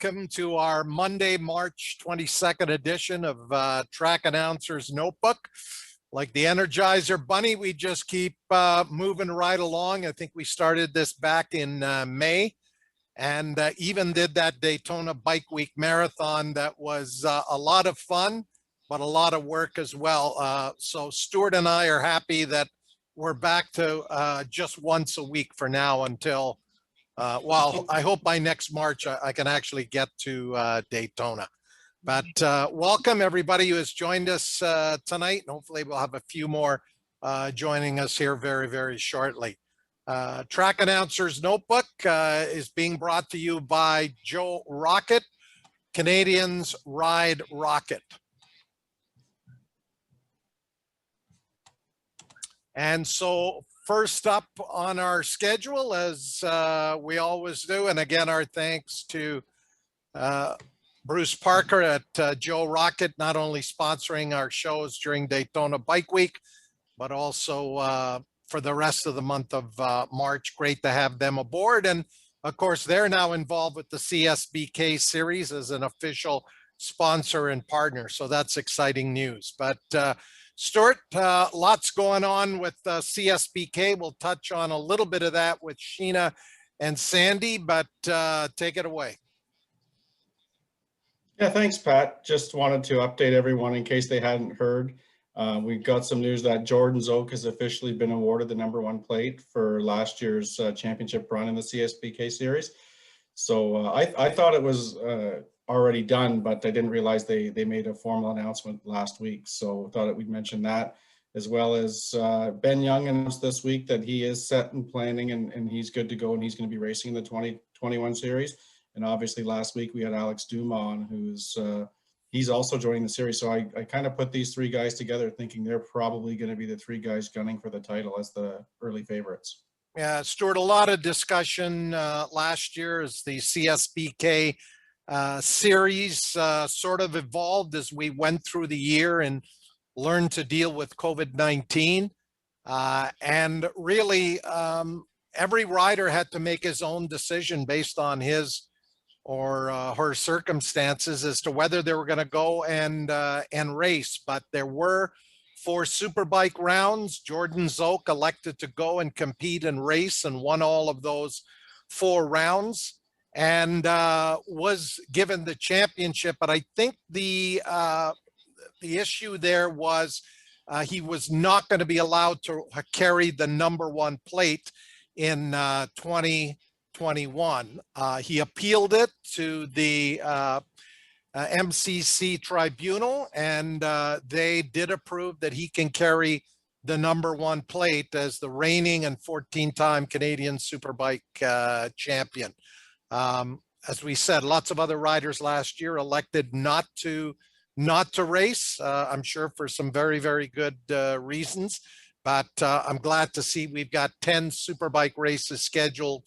welcome to our Monday, March 22nd edition of Track Announcer's Notebook. Like the Energizer Bunny, we just keep moving right along. I think we started this back in May and even did that Daytona Bike Week Marathon that was a lot of fun, but a lot of work as well. So Stuart and I are happy that we're back to just once a week for now until well, I hope by next March I can actually get to Daytona. But welcome everybody who has joined us tonight. And hopefully we'll have a few more joining us here very, very shortly. Track Announcer's Notebook is being brought to you by Joe Rocket. Canadians ride rocket. And so first up on our schedule, as we always do, and again, our thanks to Bruce Parker at Joe Rocket, not only sponsoring our shows during Daytona Bike Week, but also for the rest of the month of March. Great to have them aboard. And of course, they're now involved with the CSBK series as an official sponsor and partner. So that's exciting news. But Stuart, lots going on with CSBK. We'll touch on a little bit of that with Sheena and Sandy, but take it away. Yeah, thanks, Pat. Just wanted to update everyone in case they hadn't heard. We've got some news that Jordan Zoke has officially been awarded the #1 plate for last year's championship run in the CSBK series. So I thought it was already done, but I didn't realize they made a formal announcement last week. So thought we'd mention that, as well as Ben Young announced this week that he is set and planning and he's good to go and he's going to be racing in the 2021 series. And obviously last week we had Alex Dumas on, who's he's also joining the series. So I kind of put these three guys together thinking they're probably going to be the three guys gunning for the title as the early favorites. Yeah, Stuart, a lot of discussion last year as the CSBK series sort of evolved as we went through the year and learned to deal with COVID-19. And really, every rider had to make his own decision based on his or her circumstances as to whether they were going to go and race. But there were 4 Superbike rounds. Jordan Zoke elected to go and compete and race and won all of those 4 rounds and was given the championship. But I think the issue there was he was not going to be allowed to carry the #1 plate in 2021. He appealed it to the MCC tribunal, and they did approve that he can carry the #1 plate as the reigning and 14-time Canadian Superbike champion. As we said, lots of other riders last year elected not to race. I'm sure for some very, very good reasons, but I'm glad to see we've got 10 Superbike races scheduled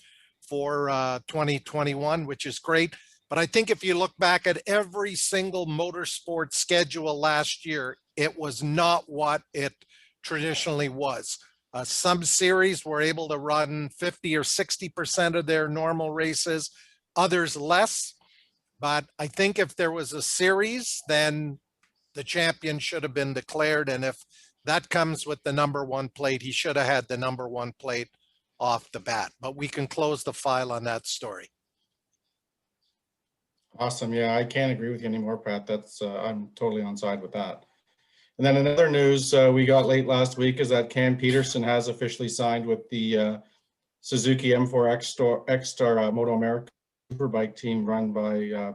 for 2021, which is great. But I think if you look back at every single motorsport schedule last year, it was not what it traditionally was. Some series were able to run 50 or 60% of their normal races, others less. But I think if there was a series, then the champion should have been declared. And if that comes with the #1 plate, he should have had the #1 plate off the bat. But we can close the file on that story. Awesome. Yeah, I can't agree with you anymore, Pat. That's I'm totally on side with that. And then another news we got late last week is that Cam Peterson has officially signed with the Suzuki M4 X-Star Moto America Superbike team run by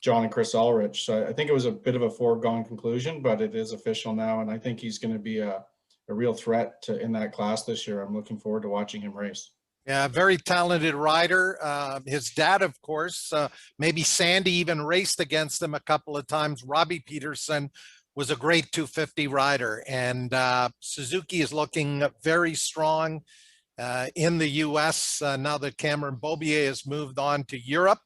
John and Chris Ulrich. So I think it was a bit of a foregone conclusion, but it is official now. And I think he's going to be a real threat in that class this year. I'm looking forward to watching him race. Yeah, very talented rider. His dad, of course, maybe Sandy even raced against him a couple of times. Robbie Peterson was a great 250 rider, and Suzuki is looking very strong in the US now that Cameron Beaubier has moved on to Europe.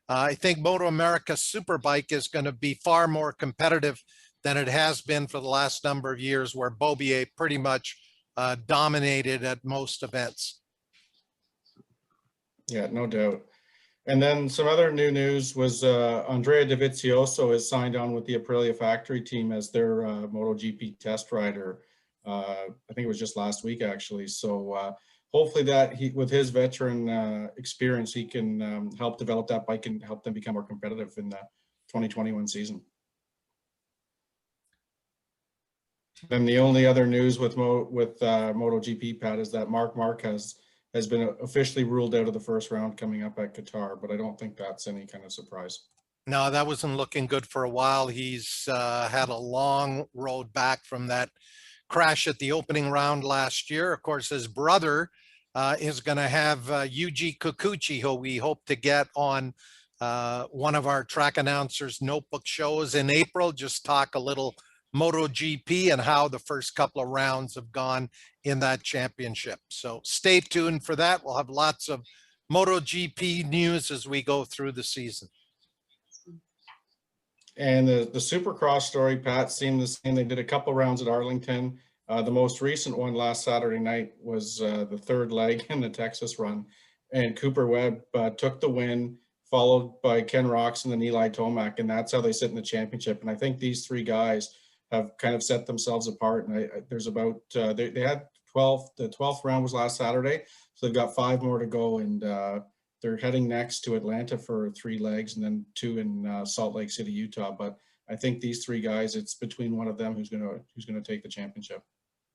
I think Moto America Superbike is going to be far more competitive than it has been for the last number of years, where Beaubier pretty much dominated at most events. Yeah, no doubt. And then some other new news was Andrea Dovizioso has signed on with the Aprilia factory team as their MotoGP test rider. I think it was just last week, actually. So hopefully that with his veteran experience, he can help develop that bike and help them become more competitive in the 2021 season. Then the only other news with MotoGP, Pat, is that Marc Marquez has been officially ruled out of the first round coming up at Qatar, but I don't think that's any kind of surprise. No, that wasn't looking good for a while. He's had a long road back from that crash at the opening round last year. Of course, his brother is going to have Yuji Kikuchi, who we hope to get on one of our track announcers notebook shows in April. Just talk a little MotoGP and how the first couple of rounds have gone in that championship. So stay tuned for that. We'll have lots of MotoGP news as we go through the season. And the Supercross story, Pat, seemed the same. They did a couple rounds at Arlington. The most recent one last Saturday night was the third leg in the Texas run. And Cooper Webb took the win, followed by Ken Roczen and Eli Tomac. And that's how they sit in the championship. And I think these three guys have kind of set themselves apart. And there's about, they had 12, the 12th round was last Saturday. So they've got 5 more to go. And they're heading next to Atlanta for 3 legs and then 2 in Salt Lake City, Utah. But I think these 3 guys, it's between one of them who's gonna take the championship.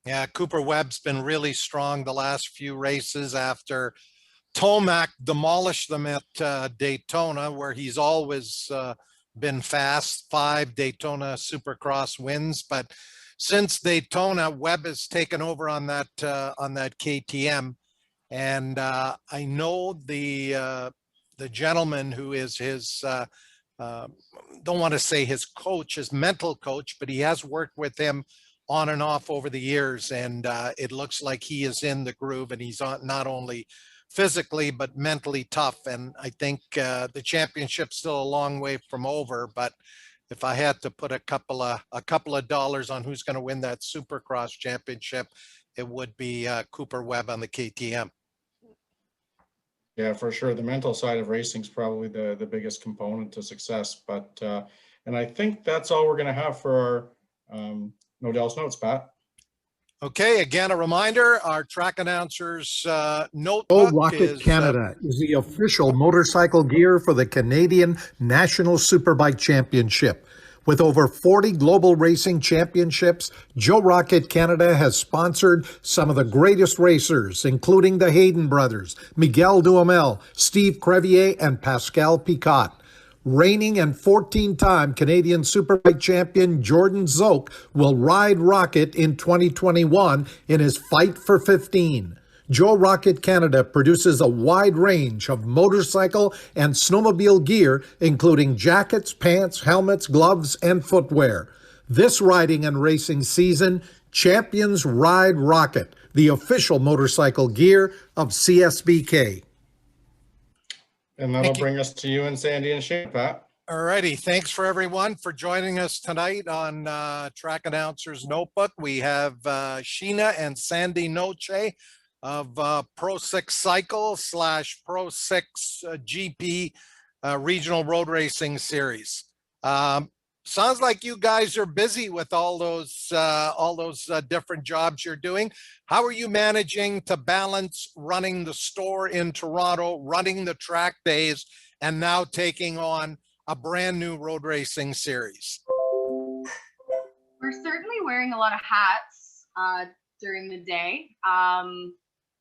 Yeah, Cooper Webb's been really strong the last few races after Tomac demolished them at Daytona, where he's always been fast, 5 Daytona Supercross wins. But since Daytona, Webb has taken over on that KTM. And I know the gentleman who is his, don't want to say his coach, his mental coach, but he has worked with him on and off over the years. And it looks like he is in the groove, and he's not only physically, but mentally tough. And I think the championship's still a long way from over, but if I had to put a couple of dollars on who's going to win that Supercross championship, it would be Cooper Webb on the KTM. Yeah, for sure. The mental side of racing is probably the biggest component to success. But and I think that's all we're going to have for our Nodell's Notes, Pat. Okay, again, a reminder, our track announcers notebook Joe Rocket Canada is the official motorcycle gear for the Canadian National Superbike Championship. With over 40 global racing championships, Joe Rocket Canada has sponsored some of the greatest racers, including the Hayden brothers, Miguel Duhamel, Steve Crevier, and Pascal Picot. Reigning and 14-time Canadian Superbike champion Jordan Zoke will ride Rocket in 2021 in his Fight for 15. Joe Rocket Canada produces a wide range of motorcycle and snowmobile gear, including jackets, pants, helmets, gloves, and footwear. This riding and racing season, champions ride Rocket, the official motorcycle gear of CSBK. And that'll bring us to you and Sandy and Shane, Pat. All righty. Thanks for everyone for joining us tonight on Track Announcers Notebook. We have Sheena and Sandy Noche of Pro 6 Cycle / Pro 6 GP Regional Road Racing Series. Sounds like you guys are busy with all those different jobs you're doing. How are you managing to balance running the store in Toronto, running the track days, and now taking on a brand new road racing series? We're certainly wearing a lot of hats during the day.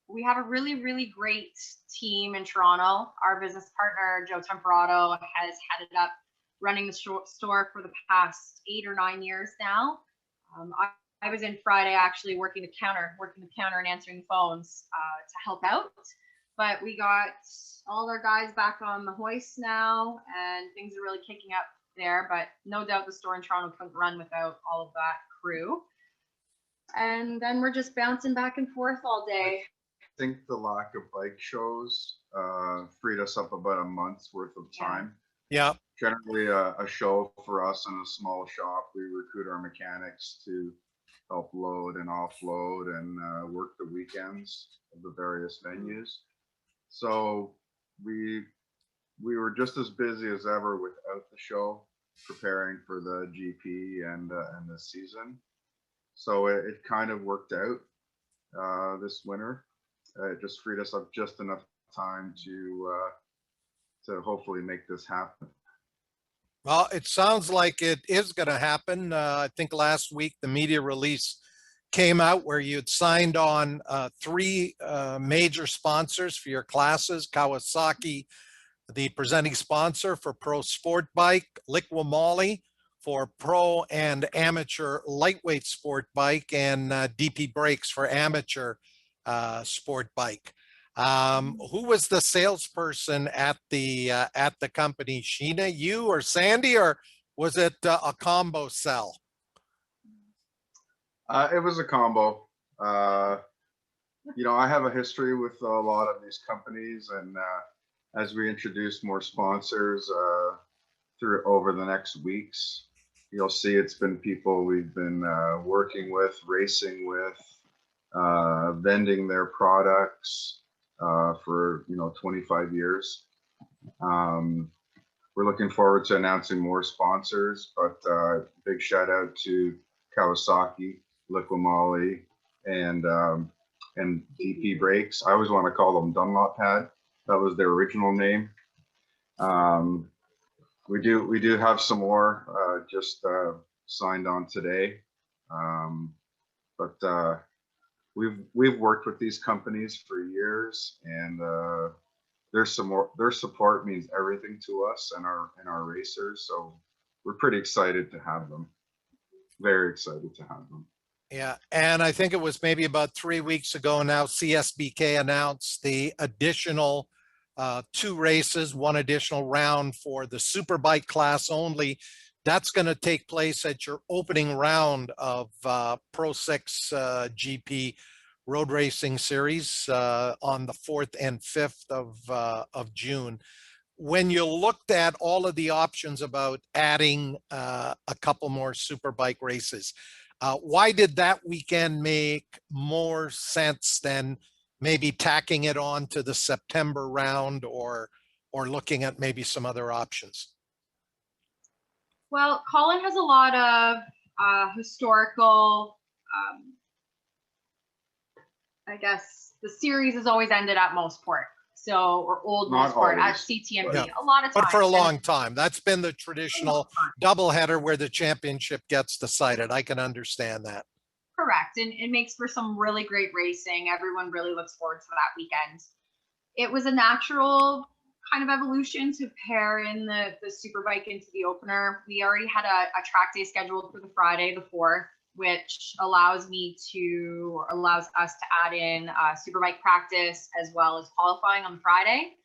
We have a really, really great team in Toronto. Our business partner, Joe Temperato, has headed up running the store for the past 8 or 9 years now. I was in Friday actually working the counter and answering the phones to help out. But we got all our guys back on the hoist now, and things are really kicking up there. But no doubt the store in Toronto couldn't run without all of that crew. And then we're just bouncing back and forth all day. I think the lack of bike shows freed us up about a month's worth of time. Yeah. Generally a show for us in a small shop. We recruit our mechanics to help load and offload and work the weekends of the various venues. So we we were just as busy as ever without the show, preparing for the GP and the season. So it kind of worked out this winter. It just freed us up just enough time to hopefully make this happen. Well, it sounds like it is going to happen. I think last week the media release came out where you had signed on 3 major sponsors for your classes: Kawasaki, the presenting sponsor for Pro Sport Bike; Liqui for pro and amateur lightweight sport bike; and DP Brakes for amateur sport bike. Who was the salesperson at the company? Sheena, you, or Sandy, or was it a combo sell? It was a combo. I have a history with a lot of these companies, and as we introduce more sponsors over the next weeks, you'll see it's been people we've been working with, racing with, vending their products for 25 years. We're looking forward to announcing more sponsors, but big shout out to Kawasaki, Liqui, and DP Brakes. I always want to call them Dunlop Pad. That was their original name. We do have some more just signed on today, but we've worked with these companies for years, and their support means everything to us and our racers. So we're pretty excited to have them. Very excited to have them. Yeah, and I think it was maybe about 3 weeks ago now, CSBK announced the additional 2 races, 1 additional round for the Superbike class only. That's going to take place at your opening round of Pro 6 GP Road Racing Series on the 4th and 5th of June. When you looked at all of the options about adding a couple more Superbike races, why did that weekend make more sense than maybe tacking it on to the September round, or looking at maybe some other options? Well, Colin has a lot of historical, I guess the series has always ended at Mossport. So, or Old Not Mossport at always. CTMP. Yeah. A lot of times. But for a long time, that's been the traditional doubleheader where the championship gets decided. I can understand that. Correct. And it makes for some really great racing. Everyone really looks forward to that weekend. It was a natural kind of evolution to pair in the Superbike into the opener. We already had a track day scheduled for the Friday, the 4th, which allows us to add in Superbike practice as well as qualifying on the Friday.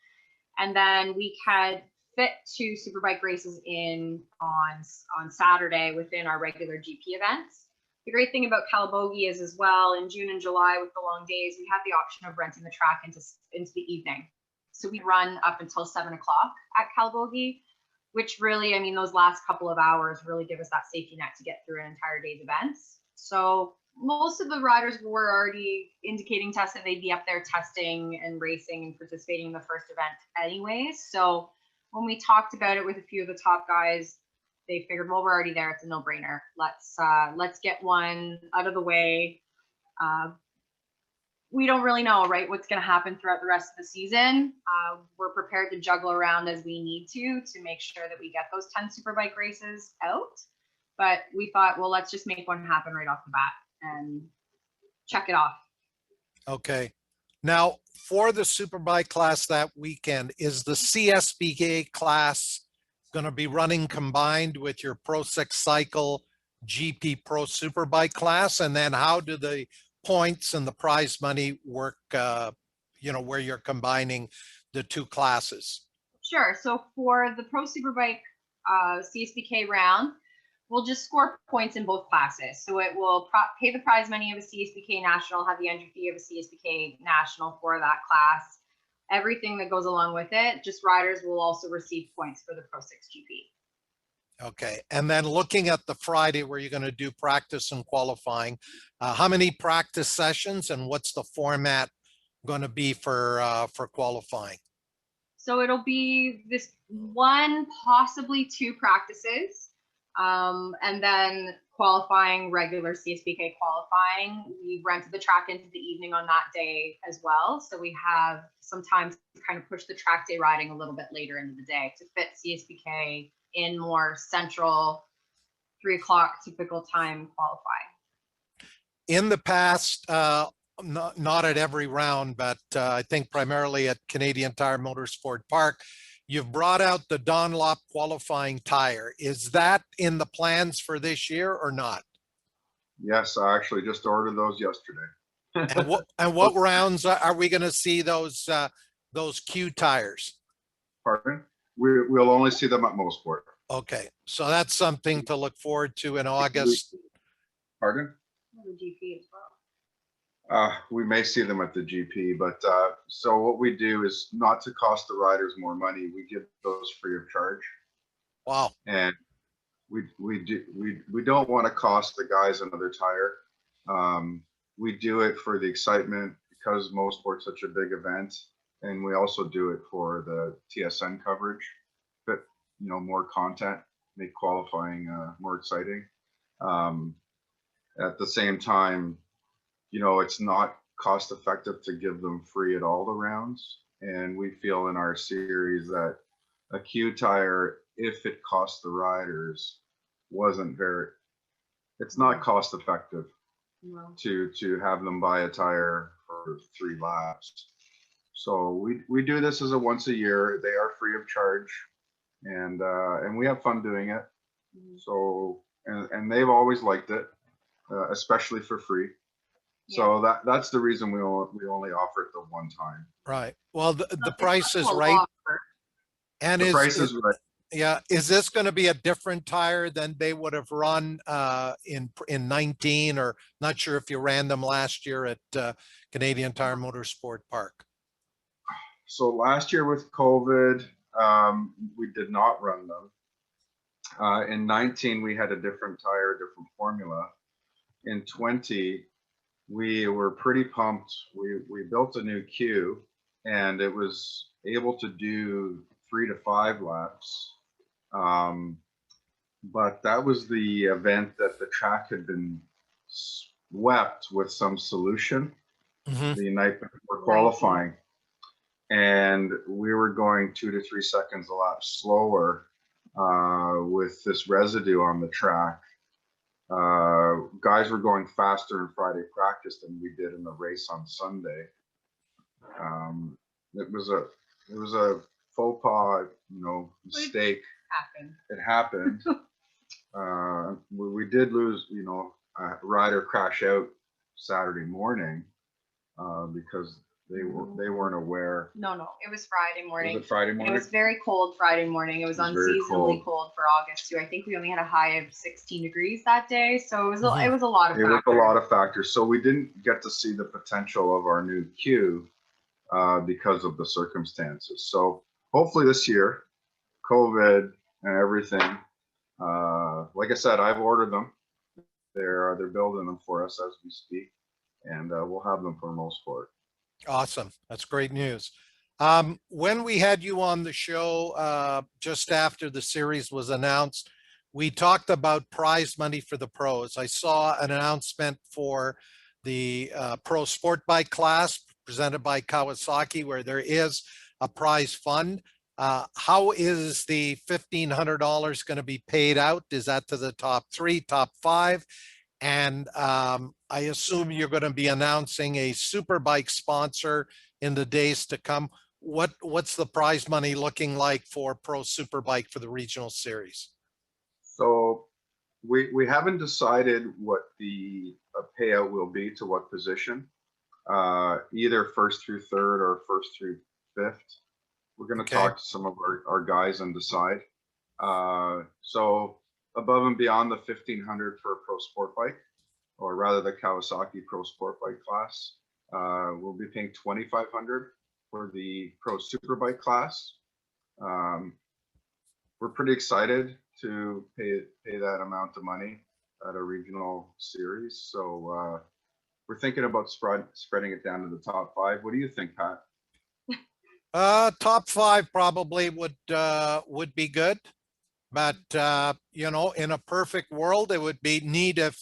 And then we had fit 2 Superbike races in on Saturday within our regular GP events. The great thing about Calabogie is as well, in June and July with the long days, we have the option of renting the track into the evening. So we run up until 7 o'clock at Calabogie, which really, I mean, those last couple of hours really give us that safety net to get through an entire day's events. So most of the riders were already indicating to us that they'd be up there testing and racing and participating in the first event anyways. So when we talked about it with a few of the top guys, they figured, well, we're already there. It's a no-brainer. Let's get one out of the way. We don't really know, right, what's going to happen throughout the rest of the season. We're prepared to juggle around as we need to make sure that we get those 10 Superbike races out. But we thought, well, let's just make one happen right off the bat and check it off. Okay. Now, for the Superbike class that weekend, is the CSBK class going to be running combined with your Pro 6 Cycle GP Pro Superbike class? And then how do the points and the prize money work, where you're combining the 2 classes? Sure. So for the Pro Superbike CSBK round, we'll just score points in both classes. So it will pay the prize money of a CSBK National, have the entry fee of a CSBK National for that class. Everything that goes along with it, just riders will also receive points for the Pro 6 GP. Okay. And then looking at the Friday where you're going to do practice and qualifying, how many practice sessions and what's the format going to be for qualifying? So it'll be this one, possibly two practices. And then qualifying, regular CSBK qualifying. We rented the track into the evening on that day as well. So we have some time to kind of push the track day riding a little bit later into the day to fit CSBK in more central 3 o'clock typical time qualifying. In the past, not at every round, but I think primarily at Canadian Tire Motorsport Park, you've brought out the Dunlop qualifying tire. Is that in the plans for this year or not? Yes, I actually just ordered those yesterday. And what rounds are we going to see those Q tires? Pardon? We'll only see them at Mosport. Okay, so that's something to look forward to in August. Pardon? The GP as well. We may see them at the GP, but so what we do is not to cost the riders more money. We give those free of charge, Wow. and we don't want to cost the guys another tire. We do it for the excitement because Mosport's such a big event, and we also do it for the TSN coverage. But more content, make qualifying more exciting. At the same time, it's not cost effective to give them free at all the rounds. And we feel in our series that a Q tire, if it costs the riders, it's not cost effective No. to have them buy a tire for 3 laps. So we do this as a once a year. They are free of charge, and we have fun doing it. So, and they've always liked it, especially for free. So that's the reason we only offer it the one time. Right. Well, the price is A right. offer. And The price is right. yeah, is this going to be a different tire than they would have run in 19, or not sure if you ran them last year at Canadian Tire Motorsport Park? So last year with COVID, we did not run them. In 19, we had a different tire, different formula. In 20, we were pretty pumped. We built a new Q, and it was able to do 3 to 5 laps. But that was the event that the track had been swept with some solution the night before qualifying. And we were going 2 to 3 seconds a lap slower with this residue on the track. Guys were going faster in Friday practice than we did in the race on Sunday. It was a faux pas, mistake. It happened. We did lose, a rider crash out Saturday morning because they weren't aware. No, it was Friday morning. Was it Friday morning? It was very cold Friday morning. It was very unseasonably cold for August too. I think we only had a high of 16 degrees that day, so it was a lot of It factors. was a lot of factors. So we didn't get to see the potential of our new Q because of the circumstances. So hopefully this year, COVID and everything, like I said, I've ordered them. They're building them for us as we speak, and we'll have them for Mosport. Awesome. That's great news. When we had you on the show, just after the series was announced, we talked about prize money for the pros. I saw an announcement for the pro sport bike class presented by Kawasaki, where there is a prize fund. How is the $1,500 going to be paid out? Is that to the top 3, top 5? And I assume you're going to be announcing a Superbike sponsor in the days to come. What's the prize money looking like for Pro Superbike for the regional series? So we haven't decided what the payout will be to what position, either first through third or first through fifth. We're going to talk to some of our guys and decide. So above and beyond the $1,500 for a pro sport bike, or rather the Kawasaki pro sport bike class, we'll be paying $2,500 for the pro superbike class. We're pretty excited to pay that amount of money at a regional series. So we're thinking about spreading it down to the top 5. What do you think, Pat? Top five probably would be good. But you know, in a perfect world, it would be neat if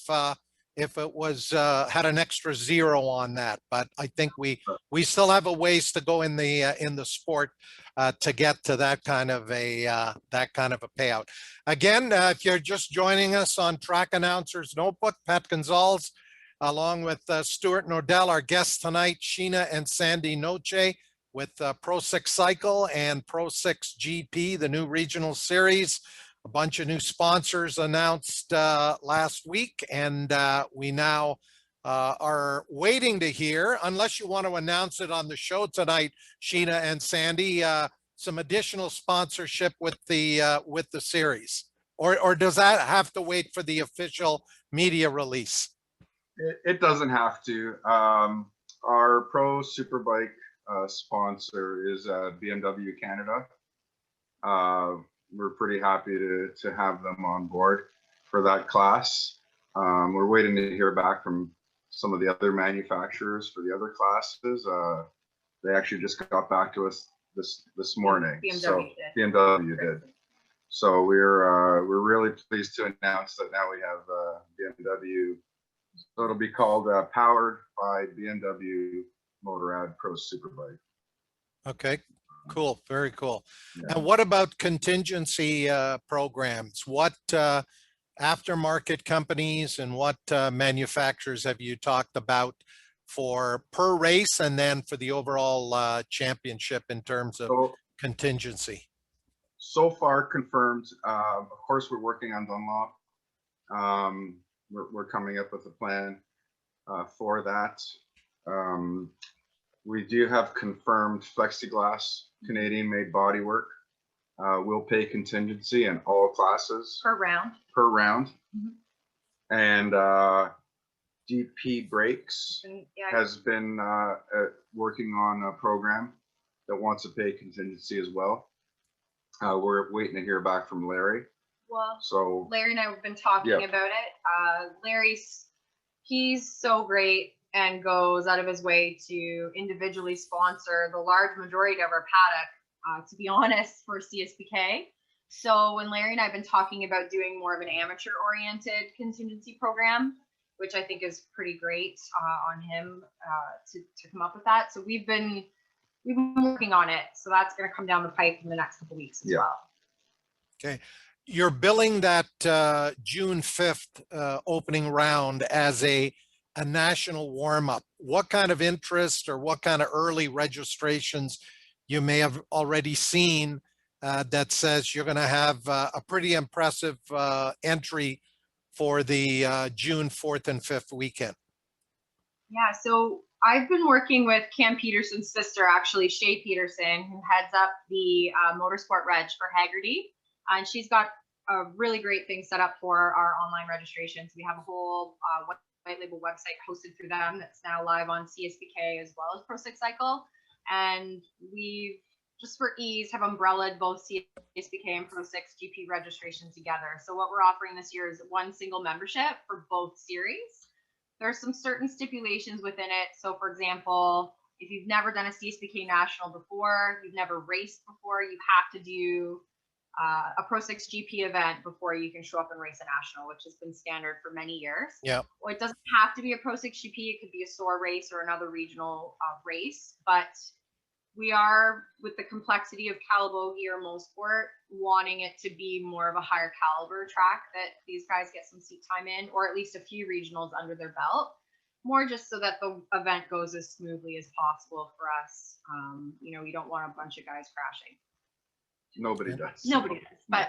it was had an extra zero on that. But I think we still have a ways to go in the sport to get to that kind of a payout. Again, if you're just joining us on Track Announcers Notebook, Pat Gonzalez, along with Stuart Nordell, our guests tonight, Sheena and Sandy Noche with Pro 6 Cycle and Pro 6 GP, the new regional series. A bunch of new sponsors announced last week, and we now are waiting to hear, unless you want to announce it on the show tonight, Sheena and Sandy, some additional sponsorship with the series, or does that have to wait for the official media release? It doesn't have to. Our Pro Superbike sponsor is BMW Canada. We're pretty happy to have them on board for that class. We're waiting to hear back from some of the other manufacturers for the other classes. They actually just got back to us this morning. BMW did. So we're really pleased to announce that now we have BMW. So it'll be called Powered by BMW Motorrad Pro Superbike. Okay, cool, very cool. Yeah. And what about contingency programs? What aftermarket companies and what manufacturers have you talked about for per race and then for the overall championship in terms of contingency? So far confirmed. Of course, we're working on Dunlop. We're coming up with a plan for that. We do have confirmed Flexiglass Canadian-made bodywork. We'll pay contingency in all classes Per round. per round. Mhm. And DP Brakes Yeah, has been working on a program that wants to pay contingency as well. We're waiting to hear back from Larry. well, So Larry and I have been talking Yeah. about it. He's so great and goes out of his way to individually sponsor the large majority of our paddock, to be honest, for CSPK. So when Larry and I have been talking about doing more of an amateur oriented contingency program, which I think is pretty great on him to come up with that. So we've been working on it. So that's going to come down the pipe in the next couple of weeks as Yeah. well. Okay. You're billing that June 5th opening round as a national warm-up. What kind of interest or what kind of early registrations you may have already seen that says you're going to have a pretty impressive entry for the June 4th and 5th weekend? Yeah, so I've been working with Cam Peterson's sister, actually, Shay Peterson, who heads up the Motorsport Reg for Haggerty. And she's got a really great thing set up for our online registrations. We have a whole white label website hosted through them that's now live on CSPK as well as Pro 6 Cycle. And we've, just for ease, have umbrellaed both CSPK and Pro 6 GP registration together. So what we're offering this year is one single membership for both series. There's some certain stipulations within it. So for example, if you've never done a CSPK National before, you've never raced before, you have to do a Pro 6 GP event before you can show up and race a national, which has been standard for many years. Yeah. Well, it doesn't have to be a Pro 6 GP. It could be a SOAR race or another regional race. But we are, with the complexity of Calabogie or Mosport, wanting it to be more of a higher caliber track that these guys get some seat time in, or at least a few regionals under their belt. More just so that the event goes as smoothly as possible for us. You know, we don't want a bunch of guys crashing. nobody does. Nobody does. But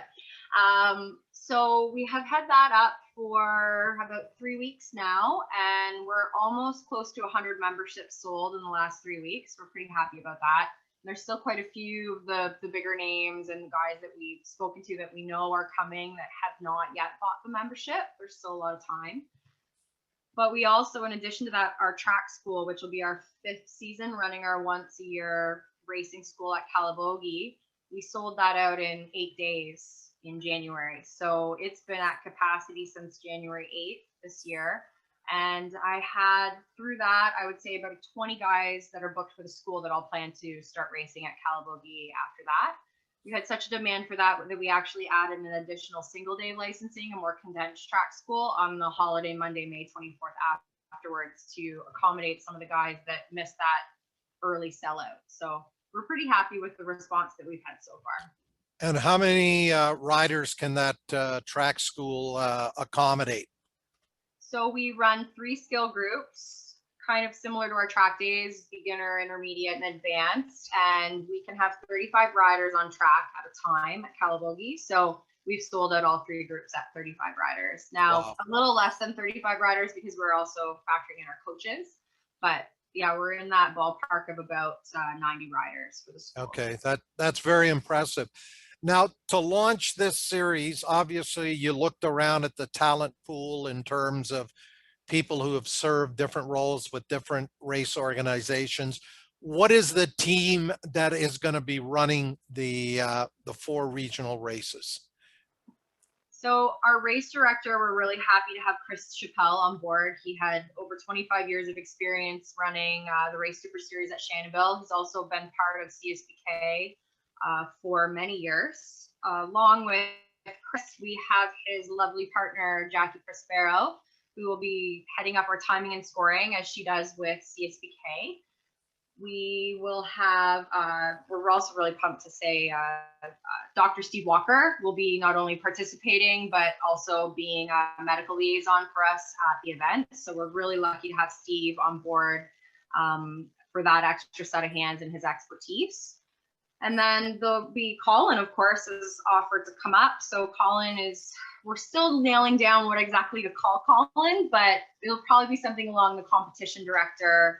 so we have had that up for about 3 weeks now, and we're almost close to 100 memberships sold in the last 3 weeks. We're pretty happy about that. There's still quite a few of the bigger names and guys that we've spoken to that we know are coming that have not yet bought the membership. There's still a lot of time. But we also, in addition to that, our track school, which will be our 5th season, running our once-a-year racing school at Calabogie, we sold that out in 8 days in January. So it's been at capacity since January 8th this year. And I had, through that, I would say about 20 guys that are booked for the school that all plan to start racing at Calabogie after that. We had such a demand for that we actually added an additional single day licensing, a more condensed track school on the holiday Monday, May 24th afterwards, to accommodate some of the guys that missed that early sellout. So we're pretty happy with the response that we've had so far. And how many riders can that track school accommodate? So we run 3 skill groups, kind of similar to our track days, beginner, intermediate, and advanced. And we can have 35 riders on track at a time at Calabogie. So we've sold out all 3 groups at 35 riders. Now, Wow. a little less than 35 riders because we're also factoring in our coaches. But yeah, we're in that ballpark of about 90 riders for the school. Okay, that's very impressive. Now, to launch this series, obviously you looked around at the talent pool in terms of people who have served different roles with different race organizations. What is the team that is going to be running the 4 regional races? So our race director, we're really happy to have Chris Chappelle on board. He had over 25 years of experience running the Race Super Series at Shannonville. He's also been part of CSBK for many years. Along with Chris, we have his lovely partner, Jackie Prospero, who will be heading up our timing and scoring as she does with CSBK. We will have, we're also really pumped to say Dr. Steve Walker will be not only participating, but also being a medical liaison for us at the event. So we're really lucky to have Steve on board for that extra set of hands and his expertise. And then there'll be Colin, of course, is offered to come up. So Colin is, we're still nailing down what exactly to call Colin, but it'll probably be something along the competition director.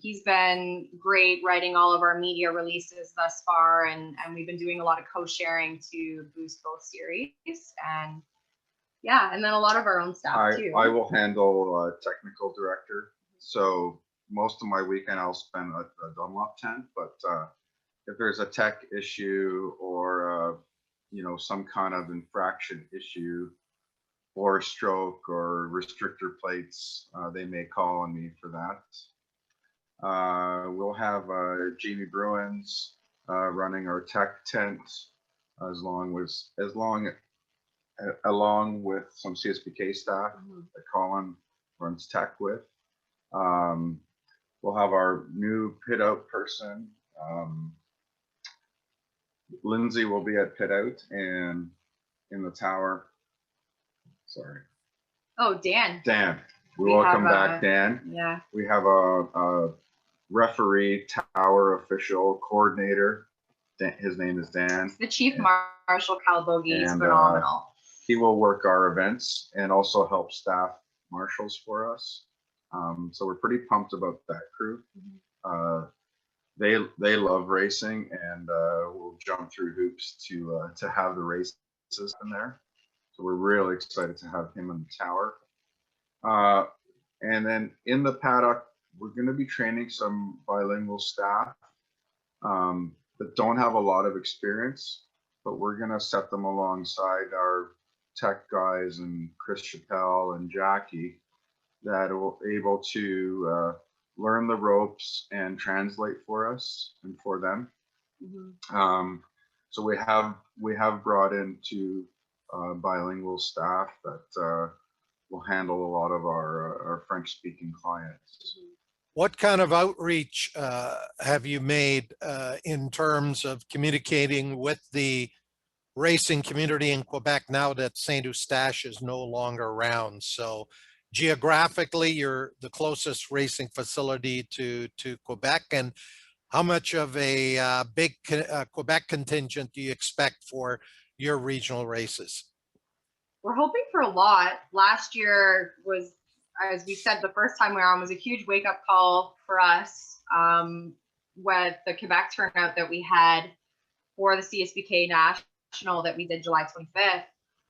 He's been great writing all of our media releases thus far, and we've been doing a lot of co-sharing to boost both series. And yeah, and then a lot of our own staff too. I will handle technical director. So most of my weekend I'll spend at the Dunlop tent, but if there's a tech issue or you know, some kind of infraction issue or stroke or restrictor plates, they may call on me for that. We'll have Jamie Bruins running our tech tent along with some CSBK staff that Colin runs tech with. We'll have our new pit out person. Lindsay will be at pit out and in the tower. Sorry. Oh, Dan. Dan. We welcome back Dan. Yeah. We have a referee, tower official, coordinator. His name is Dan. The chief marshal, Calabogie, is And, phenomenal. He will work our events and also help staff marshals for us. So we're pretty pumped about that crew. They love racing, and we'll jump through hoops to have the races in there. So we're really excited to have him in the tower. And then in the paddock, we're going to be training some bilingual staff that don't have a lot of experience, but we're going to set them alongside our tech guys and Chris Chappelle and Jackie that will able to learn the ropes and translate for us and for them. So we have brought in 2 bilingual staff that will handle a lot of our French-speaking clients. What kind of outreach have you made in terms of communicating with the racing community in Quebec now that Saint Eustache is no longer around? So geographically, you're the closest racing facility to Quebec, and how much of a big Quebec contingent do you expect for your regional races? We're hoping for a lot. Last year was, as we said, the first time we were on was a huge wake-up call for us with the Quebec turnout that we had for the CSBK National that we did July 25th.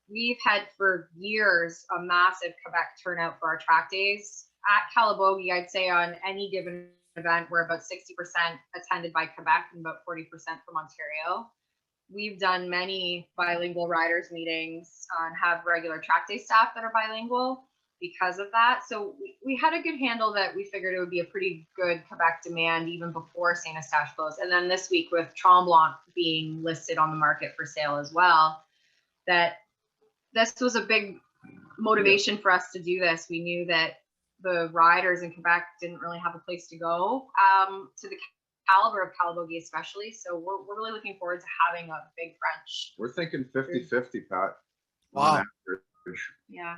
We've had for years a massive Quebec turnout for our track days. At Calabogie, I'd say on any given event, we're about 60% attended by Quebec and about 40% from Ontario. We've done many bilingual riders meetings and have regular track day staff that are bilingual. because of that. So we had a good handle that we figured it would be a pretty good Quebec demand even before St. Eustache closed. And then this week with Tremblant being listed on the market for sale as well, that this was a big motivation for us to do this. We knew that the riders in Quebec didn't really have a place to go to the caliber of Calibogie especially. So we're really looking forward to having a big French. We're thinking 50-50, Pat. Wow. On average. Yeah.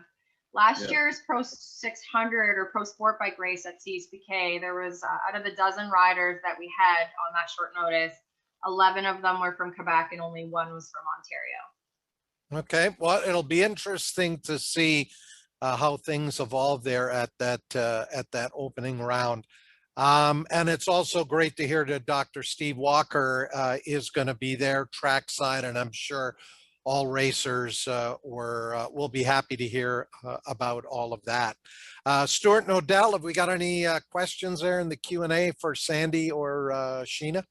Last Yeah. year's Pro 600 or Pro Sport Bike race at CSBK, there was out of the dozen riders that we had on that short notice, 11 of them were from Quebec and only one was from Ontario. Okay, well, it'll be interesting to see how things evolve there at that opening round. And it's also great to hear that Dr. Steve Walker is going to be there trackside, and I'm sure all racers will be happy to hear about all of that. Stuart and Odell, have we got any questions there in the Q&A for Sandy or Sheena?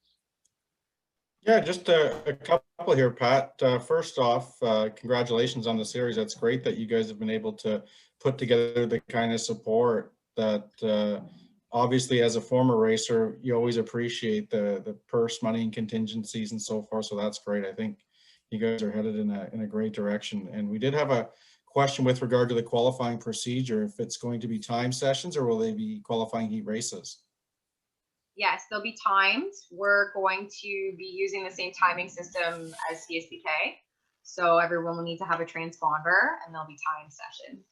Yeah, just a couple here, Pat. First off, congratulations on the series. That's great that you guys have been able to put together the kind of support that obviously as a former racer, you always appreciate the purse money and contingencies and so forth. So that's great. I think you guys are headed in a great direction. And we did have a question with regard to the qualifying procedure, if it's going to be time sessions or will they be qualifying heat races? Yes, they'll be timed. We're going to be using the same timing system as CSBK. So everyone will need to have a transponder and there'll be time sessions.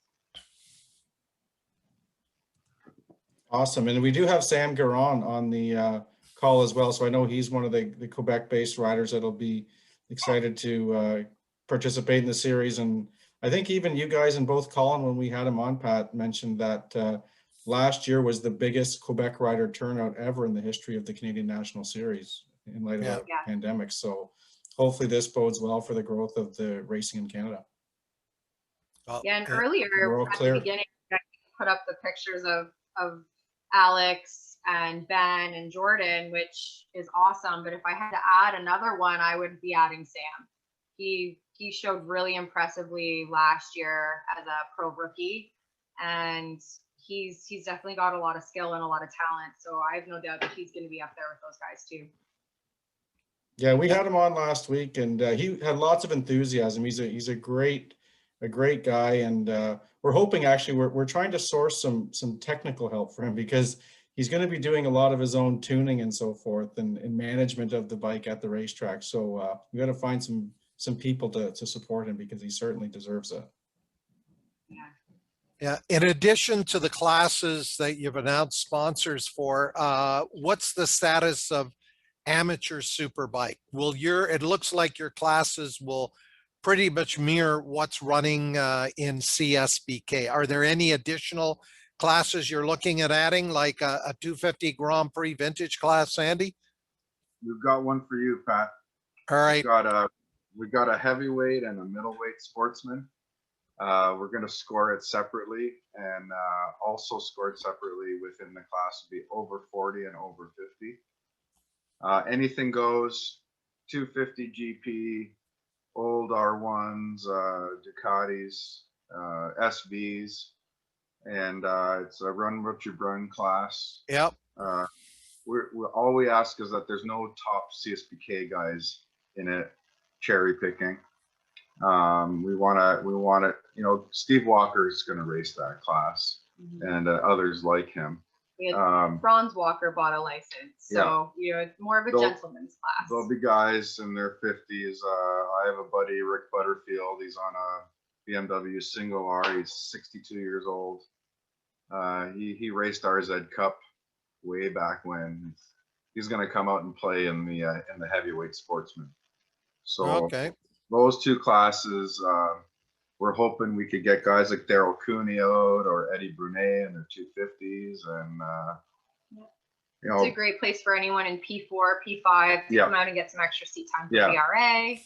Awesome. And we do have Sam Garon on the call as well. So I know he's one of the Quebec-based riders that'll be excited to participate in the series. And I think even you guys and both Colin, when we had him on, Pat, mentioned that last year was the biggest Quebec rider turnout ever in the history of the Canadian National Series in light of the pandemic. So hopefully this bodes well for the growth of the racing in Canada. Yeah, and earlier at clear. the beginning, I put up the pictures of Alex and Ben and Jordan, which is awesome. But if I had to add another one, I would be adding Sam. He showed really impressively last year as a pro rookie, and he's definitely got a lot of skill and a lot of talent. So I have no doubt that he's going to be up there with those guys too. Yeah, we had him on last week, and he had lots of enthusiasm. He's a great guy, and we're hoping actually we're trying to source some technical help for him because he's going to be doing a lot of his own tuning and so forth and management of the bike at the racetrack. So we got to find some people to support him because he certainly deserves it. Yeah. In addition to the classes that you've announced sponsors for, what's the status of amateur superbike? It looks like your classes will pretty much mirror what's running in CSBK. Are there any additional classes you're looking at adding, like a 250 Grand Prix vintage class, Sandy? We've got one for you, Pat. All right. We got a heavyweight and a middleweight sportsman. We're going to score it separately, and also scored separately within the class will be over 40 and over 50. Anything goes, 250 GP, old R1s, Ducatis, SVs, and it's a run what you run class. Yep. All we ask is that there's no top CSBK guys in it, cherry picking. We want it. You know, Steve Walker is going to race that class, and others like him. Franz Walker bought a license, so it's more of a gentleman's class. There'll be guys in their 50s. I have a buddy, Rick Butterfield. He's on a BMW single R. He's 62 years old. He raced RZ Cup way back when. He's going to come out and play in the heavyweight sportsman. So okay. Those two classes, we're hoping we could get guys like Daryl Cooney out or Eddie Brunet in their 250s, and you know, it's a great place for anyone in P4, P5 to come out and get some extra seat time for PRA.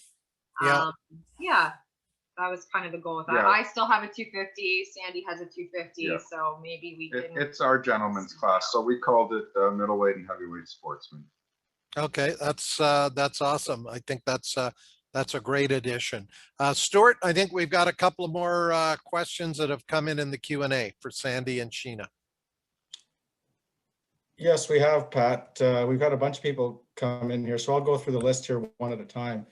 That was kind of the goal with that. I still have a 250. Sandy has a 250, so maybe we can. It's our gentleman's class, so we called it middleweight and heavyweight sportsman. Okay, that's awesome. I think that's That's a great addition. Stuart, I think we've got a couple of more questions that have come in the Q&A for Sandy and Sheena. Yes, we have, Pat. We've got a bunch of people come in here, so I'll go through the list here one at a time.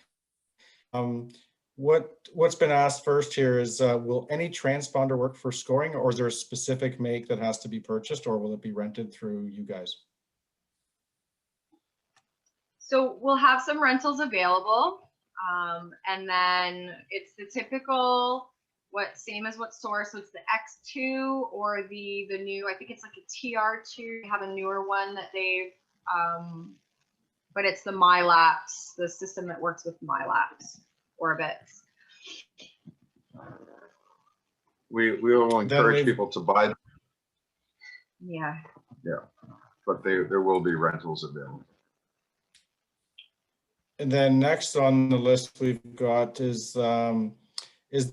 What's been asked first here is, will any transponder work for scoring, or is there a specific make that has to be purchased, or will it be rented through you guys? So we'll have some rentals available. And then it's the typical, same as what Source, so it's the X2 or the new, I think it's like a TR2. They have a newer one that they've, but it's the MyLapse, the system that works with MyLapse orbits. We will encourage people to buy them, Yeah. but there will be rentals available. And then next on the list we've got is the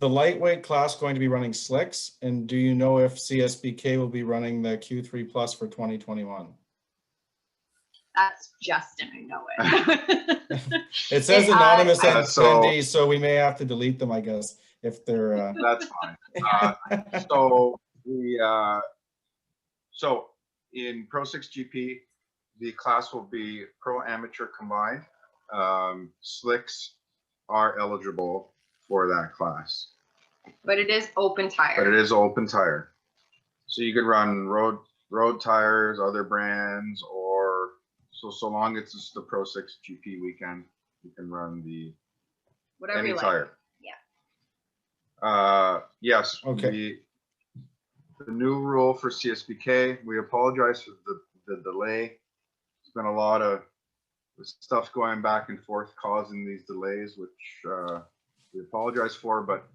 lightweight class going to be running slicks? And do you know if CSBK will be running the Q3 Plus for 2021? That's Justin, I know it. It says It, anonymous so- attendees, so we may have to delete them, I guess, if they're. That's fine. So so in Pro 6 GP, the class will be pro amateur combined. Slicks are eligible for that class, But it is open tire. but it is open tire. So you could run road tires, other brands, or so long as it's the Pro 6 GP weekend, you can run Whatever any you like. tire. Yeah. Yes. Okay. The new rule for CSBK, we apologize for the delay. There's been a lot of stuff going back and forth causing these delays, which we apologize for, but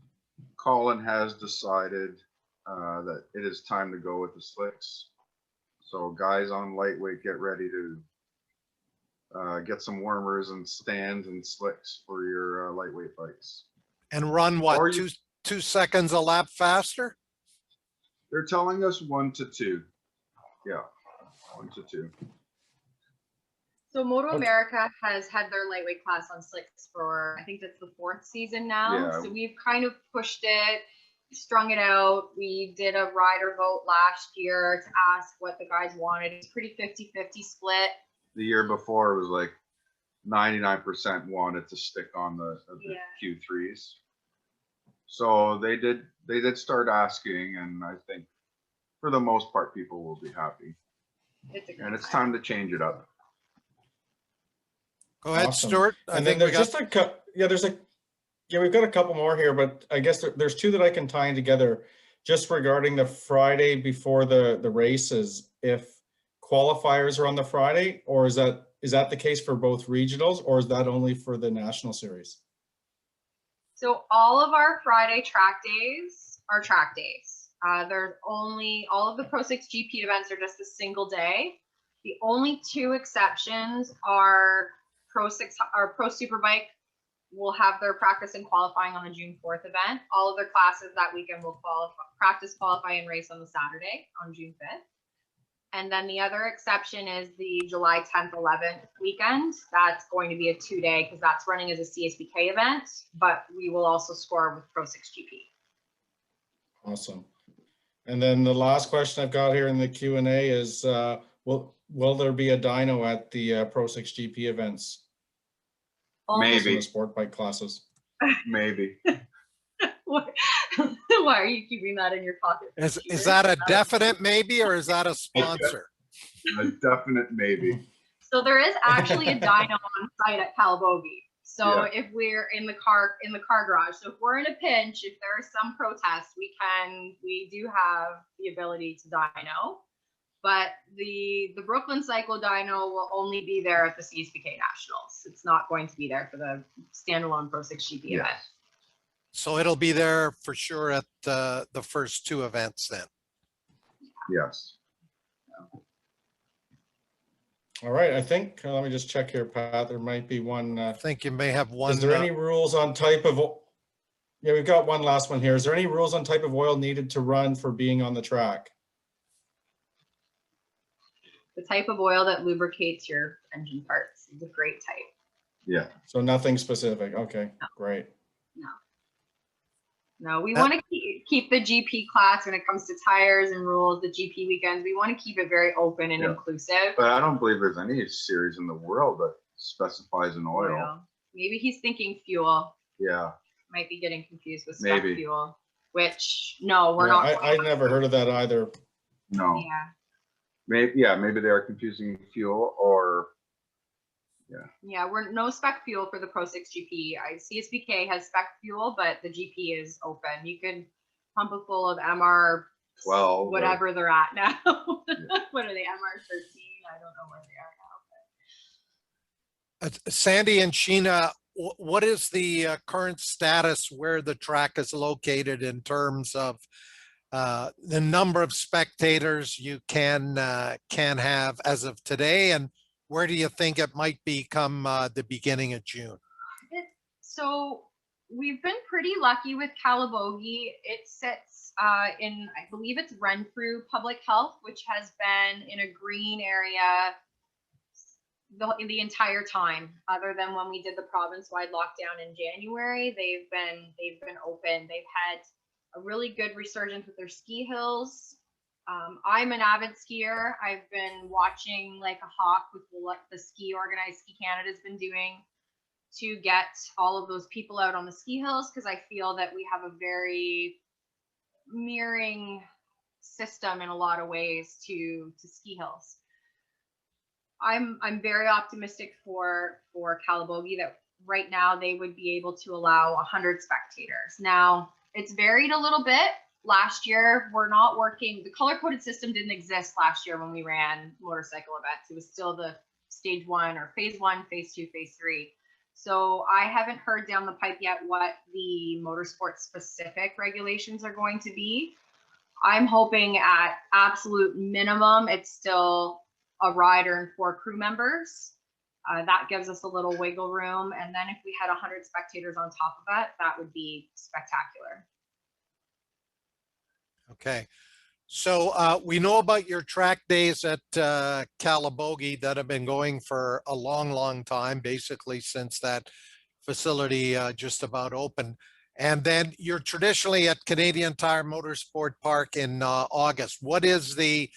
Colin has decided that it is time to go with the slicks. So guys on lightweight, get ready to get some warmers and stands and slicks for your lightweight bikes. And run what, Or you- 2 seconds a lap faster? They're telling us 1 to 2. Yeah, 1 to 2. So Moto Okay. America has had their lightweight class on slicks for, I think that's the 4th season now. Yeah. So we've kind of pushed it, strung it out. We did a rider vote last year to ask what the guys wanted. It's pretty 50-50 split. The year before it was like 99% wanted to stick on the Yeah. Q3s. So they did start asking, and I think for the most part people will be happy. It's a good And it's time. time to change it up. Go ahead, Awesome. Stuart. I And then think we there's got, just a couple, we've got a couple more here, but I guess there's two that I can tie in together just regarding the Friday before the races. If qualifiers are on the Friday, or is that the case for both regionals, or is that only for the national series? So all of our Friday track days are track days. There's only, all of the Pro 6 GP events are just a single day. The only 2 exceptions are Pro Superbike will have their practice and qualifying on the June 4th event. All of their classes that weekend will practice, qualify, and race on the Saturday on June 5th. And then the other exception is the July 10th, 11th weekend. That's going to be a 2-day because that's running as a CSBK event, but we will also score with Pro 6 GP. Awesome. And then the last question I've got here in the Q&A is, will there be a dyno at the Pro 6 GP events? Maybe. In the sport bike classes? Maybe. Why are you keeping that in your pocket? is that a definite maybe, or is that a sponsor? A definite maybe. So there is actually a dyno on site at Calabogie. So Yeah. if we're in the car garage, so if we're in a pinch, if there is some protest, we do have the ability to dyno. But the Brooklyn Cycle dyno will only be there at the CSBK Nationals. It's not going to be there for the standalone Pro 6 GP Yes. event. So it'll be there for sure at the first 2 events then. Yes. All right, I think, let me just check here, Pat, there might be one. I think you may have one. Is there any rules on type of, yeah, we've got one last one here. Is there any rules on type of oil needed to run for being on the track? The type of oil that lubricates your engine parts is a great type. Yeah, So nothing specific. Okay, great. No, we want to keep the GP class when it comes to tires and rules, the GP weekends. We want to keep it very open and Yeah. inclusive. but I don't believe there's any series in the world that specifies an oil. Oil. Maybe he's thinking fuel. Yeah, Might be getting confused with spec Maybe. fuel, which no, we're Yeah, not. I never heard of that either. no, Yeah, maybe they are confusing fuel or, yeah, we're no spec fuel for the Pro 6 GP. CSBK has spec fuel, but the GP is open. You can pump it full of MR 12. or- whatever they're at now. What are they? MR 13? I don't know where they are now. Sandy and Sheena, what is the current status where the track is located in terms of the number of spectators you can have as of today, and where do you think it might become the beginning of June? So we've been pretty lucky with Calabogie. It sits in, I believe it's Renfrew Public Health, which has been in a green area in the entire time, other than when we did the province-wide lockdown in January. They've been open. They've had a really good resurgence with their ski hills. I'm an avid skier. I've been watching like a hawk with what the Organized Ski Canada's been doing to get all of those people out on the ski hills, because I feel that we have a very mirroring system in a lot of ways to ski hills. I'm very optimistic for Calabogie that right now they would be able to allow 100 spectators. Now it's varied a little bit. Last year we're not working. The color coded system didn't exist last year when we ran motorcycle events. It was still the stage 1 or phase 1, phase 2, phase 3. So I haven't heard down the pipe yet what the motorsport specific regulations are going to be. I'm hoping at absolute minimum, it's still a rider and 4 crew members. That gives us a little wiggle room. And then if we had 100 spectators on top of that, that would be spectacular. Okay. So we know about your track days at Calabogie that have been going for a long, long time, basically since that facility just about opened. And then you're traditionally at Canadian Tire Motorsport Park in August. What is the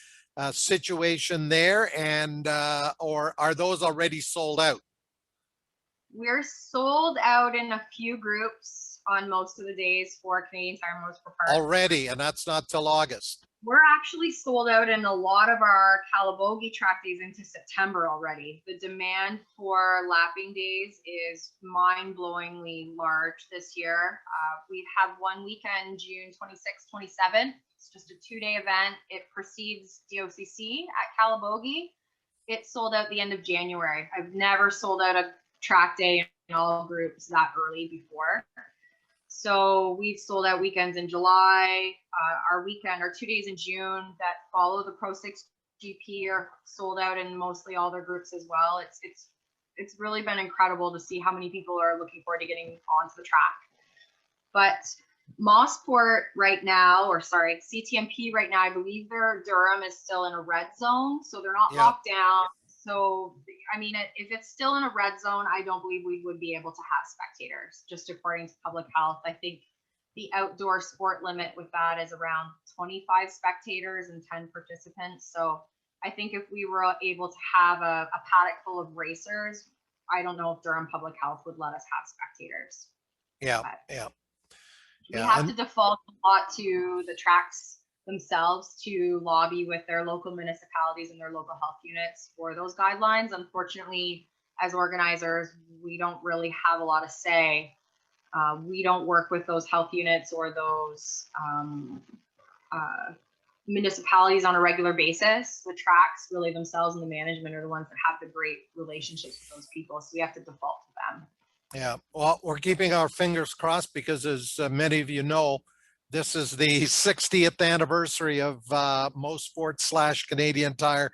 situation there, and or are those already sold out? We're sold out in a few groups on most of the days for Canadian Tire Motorsport Park. Already, and that's not till August. We're actually sold out in a lot of our Calabogie track days into September already. The demand for lapping days is mind-blowingly large this year. We have one weekend, June 26th, 27th. It's just a 2-day event. It precedes DOCC at Calabogie. It sold out the end of January. I've never sold out a track day in all groups that early before. So we've sold out weekends in July. Our 2 days in June that follow the Pro 6 GP are sold out in mostly all their groups as well. It's really been incredible to see how many people are looking forward to getting onto the track. But Mossport right now, or sorry, CTMP right now, I believe their Durham is still in a red zone, so they're not locked down. So, I mean, if it's still in a red zone, I don't believe we would be able to have spectators, just according to public health. I think the outdoor sport limit with that is around 25 spectators and 10 participants. So I think if we were able to have a paddock full of racers, I don't know if Durham Public Health would let us have spectators. Yeah, But yeah. we have to default a lot to the tracks themselves to lobby with their local municipalities and their local health units for those guidelines. Unfortunately, as organizers, we don't really have a lot of say. We don't work with those health units or those municipalities on a regular basis. The tracks really themselves and the management are the ones that have the great relationships with those people. So we have to default to them. Yeah, well, we're keeping our fingers crossed because, as many of you know, this is the 60th anniversary of Mosport / Canadian Tire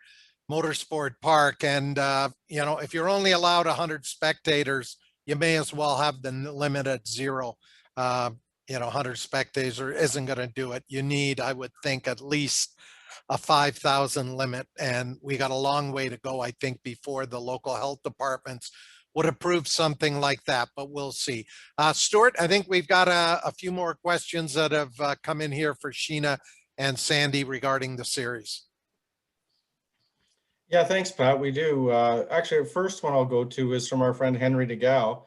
Motorsport Park. And, you know, if you're only allowed 100 spectators, you may as well have the limit at 0. You know, 100 spectators isn't going to do it. You need, I would think, at least a 5,000 limit. And we got a long way to go, I think, before the local health departments would approve something like that, but we'll see. Stuart, I think we've got a few more questions that have come in here for Sheena and Sandy regarding the series. Yeah, thanks, Pat. We do. Actually, the first one I'll go to is from our friend Henry DeGao,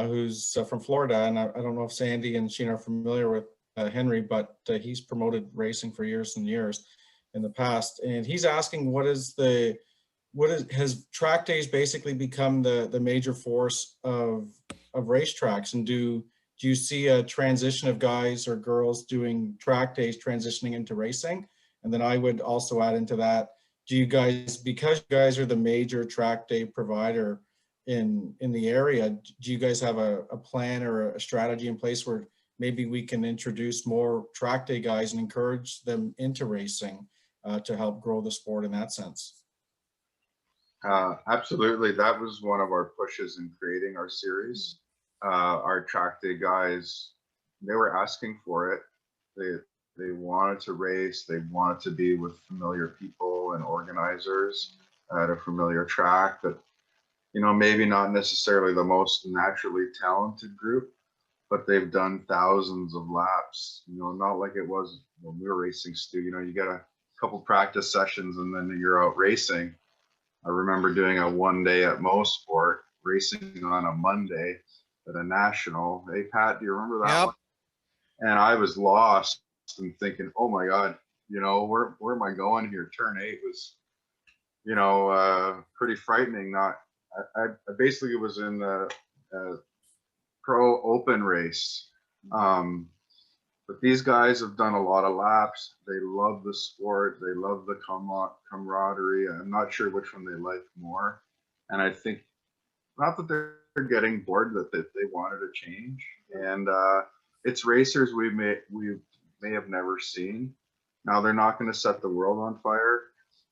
who's from Florida. And I don't know if Sandy and Sheena are familiar with Henry, but he's promoted racing for years and years in the past. And he's asking, has track days basically become the major force of racetracks? And do you see a transition of guys or girls doing track days transitioning into racing? And then I would also add into that, do you guys, because you guys are the major track day provider in the area, do you guys have a plan or a strategy in place where maybe we can introduce more track day guys and encourage them into racing to help grow the sport in that sense? Absolutely. That was one of our pushes in creating our series. Our track day guys, they were asking for it. They wanted to race. They wanted to be with familiar people and organizers at a familiar track that, you know, maybe not necessarily the most naturally talented group, but they've done thousands of laps, you know, not like it was when we were racing, Stu. You know, you get a couple practice sessions and then you're out racing. I remember doing a one day at Mosport, racing on a Monday at a national. Hey, Pat, do you remember that one? And I was lost and thinking, oh my God, you know, where am I going here? Turn 8 was, you know, pretty frightening. I basically was in the pro open race. But these guys have done a lot of laps. They love the sport. They love the camaraderie. I'm not sure which one they like more. And I think not that they're getting bored, that they wanted to change. And it's racers we may have never seen. Now they're not going to set the world on fire,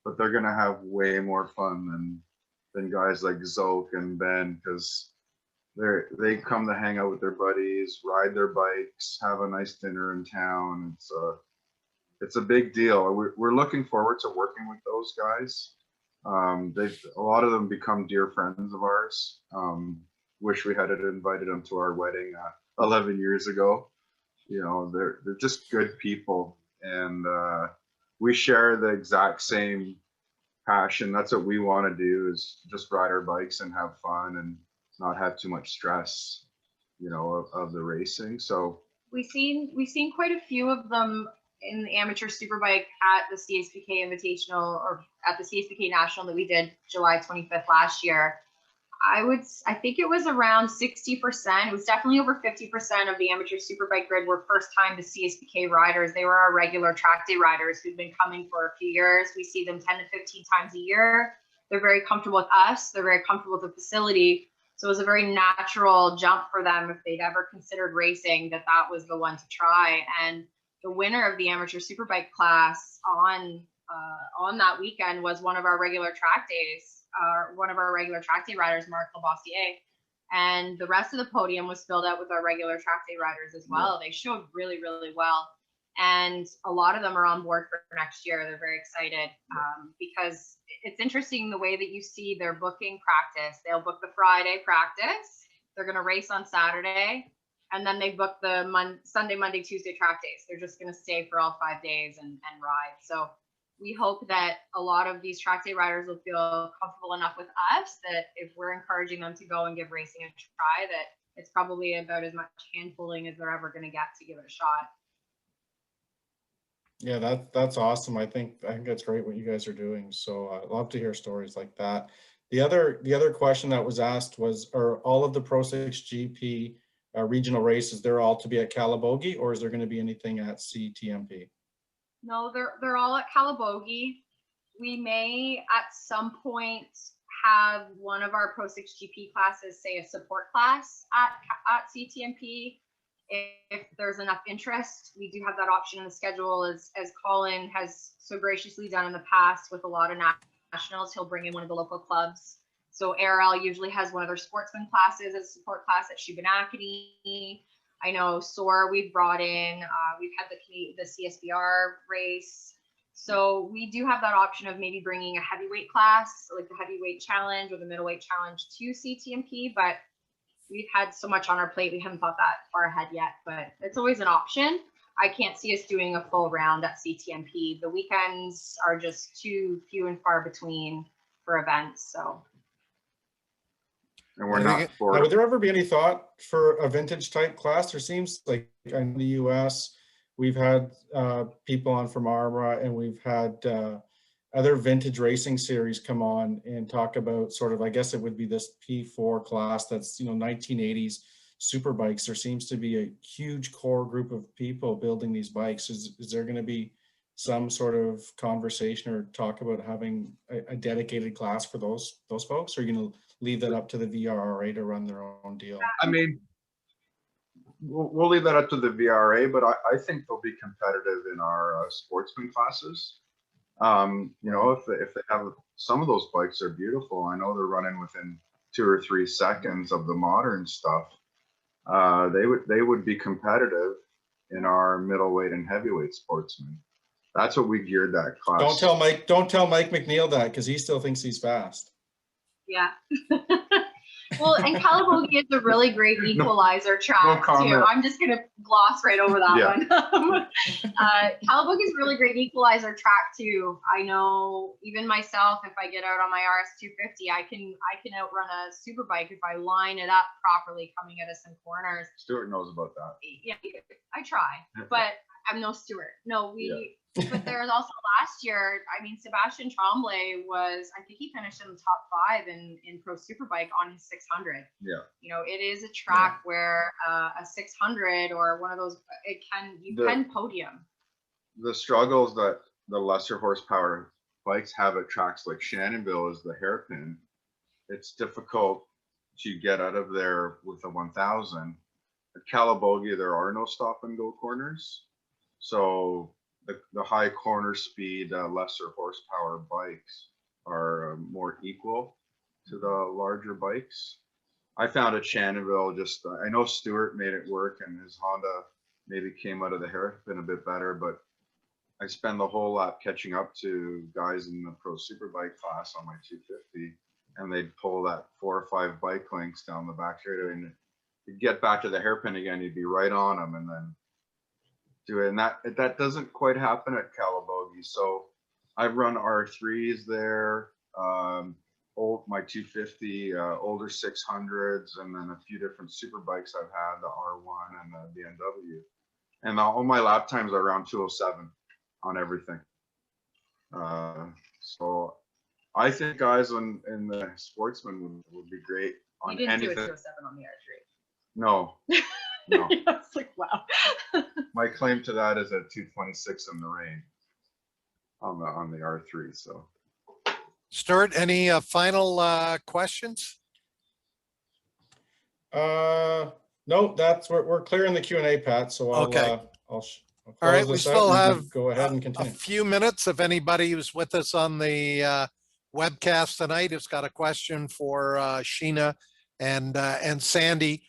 but they're going to have way more fun than guys like Zoke and Ben, because they come to hang out with their buddies, ride their bikes, have a nice dinner in town. It's a big deal. We're looking forward to working with those guys. A lot of them become dear friends of ours. Wish we had invited them to our wedding 11 years ago. You know, they're just good people, and we share the exact same passion. That's what we want to do, is just ride our bikes and have fun and not have too much stress, you know, of the racing. So we've seen quite a few of them in the amateur superbike at the CSBK Invitational, or at the CSBK National that we did July 25th last year. I think it was around 60%. It was definitely over 50% of the amateur superbike grid were first time to CSBK riders. They were our regular track day riders who've been coming for a few years. We see them 10 to 15 times a year. They're very comfortable with us. They're very comfortable with the facility. So it was a very natural jump for them, if they'd ever considered racing, that was the one to try. And the winner of the amateur superbike class on that weekend was one of our regular track days, one of our regular track day riders, Marc Labossiere. And the rest of the podium was filled out with our regular track day riders as well. They showed really, really well. And a lot of them are on board for next year. They're very excited because it's interesting the way that you see their booking practice. They'll book the Friday practice. They're going to race on Saturday. And then they book the Sunday, Monday, Tuesday track days. They're just going to stay for all 5 days and ride. So we hope that a lot of these track day riders will feel comfortable enough with us that if we're encouraging them to go and give racing a try, that it's probably about as much hand-pulling as they're ever going to get to give it a shot. Yeah, that's awesome. I think that's great what you guys are doing. So I love to hear stories like that. The other question that was asked was, are all of the Pro 6 GP regional races, they're all to be at Calabogie, or is there going to be anything at CTMP? No, they're all at Calabogie. We may at some point have one of our Pro 6 GP classes, say a support class at CTMP. If there's enough interest, we do have that option in the schedule, as Colin has so graciously done in the past with a lot of nationals. He'll bring in one of the local clubs. So ARL usually has one of their sportsman classes as a support class at Shubenacadie. I know SOAR we've brought in. We've had the CSBR race. So we do have that option of maybe bringing a heavyweight class, like the heavyweight challenge or the middleweight challenge to CTMP, but we've had so much on our plate, we haven't thought that far ahead yet, but it's always an option. I can't see us doing a full round at CTMP. The weekends are just too few and far between for events, so. And we're I not think Now, would for, there ever be any thought for a vintage type class? There seems like in the US, we've had people on from Armra, and we've had other vintage racing series come on and talk about sort of, I guess it would be this P4 class that's, 1980s super bikes. There seems to be a huge core group of people building these bikes. Is there going to be some sort of conversation or talk about having a dedicated class for those folks? Or are you going to leave that up to the VRRA to run their own deal? I mean, we'll leave that up to the VRA, but I think they'll be competitive in our sportsman classes. If they have, some of those bikes are beautiful. I know they're running within 2 or 3 seconds of the modern stuff. They would be competitive in our middleweight and heavyweight sportsmen. That's what we geared that class. Don't tell Mike McNeil that, because he still thinks he's fast. Yeah. Well, and Calabogie is a really great equalizer track no too. comment. I'm just gonna gloss right over that Yeah. one. Calabogie is a really great equalizer track too. I know even myself, if I get out on my RS 250, I can outrun a super bike if I line it up properly coming out of some corners. Stuart knows about that. Yeah, I try, but I'm no Stuart. No, but there's also last year, I mean, Sebastian Tremblay was, I think he finished in the top 5 in Pro Superbike on his 600. Yeah. It is a track where a 600 or one of those, you can podium. The struggles that the lesser horsepower bikes have at tracks like Shannonville is the hairpin. It's difficult to get out of there with a 1000. At Calabogie, there are no stop and go corners. So the high corner speed, lesser horsepower bikes are more equal to the larger bikes. I found at Shannonville, I know Stuart made it work and his Honda maybe came out of the hairpin a bit better, but I spend the whole lap catching up to guys in the Pro Superbike class on my 250, and they'd pull that 4 or 5 bike links down the back straightaway, and you'd get back to the hairpin again, you'd be right on them, and then do it. And that doesn't quite happen at Calabogie. So I've run R3s there, my 250, older 600s, and then a few different super bikes I've had, the R1 and the BMW. And all my lap times are around 207 on everything. So I think guys in the sportsman would be great on You didn't anything. do a 207 on the R3. No. No. It's like, wow. My claim to that is at 226 in the rain on the R3. So, Stuart, any final questions? No, we're clearing the Q&A, Pat. So I'll Okay. I'll All right, close we this out still and have go ahead and a continue. few minutes. If anybody who's with us on the webcast tonight has got a question for Sheena and Sandy.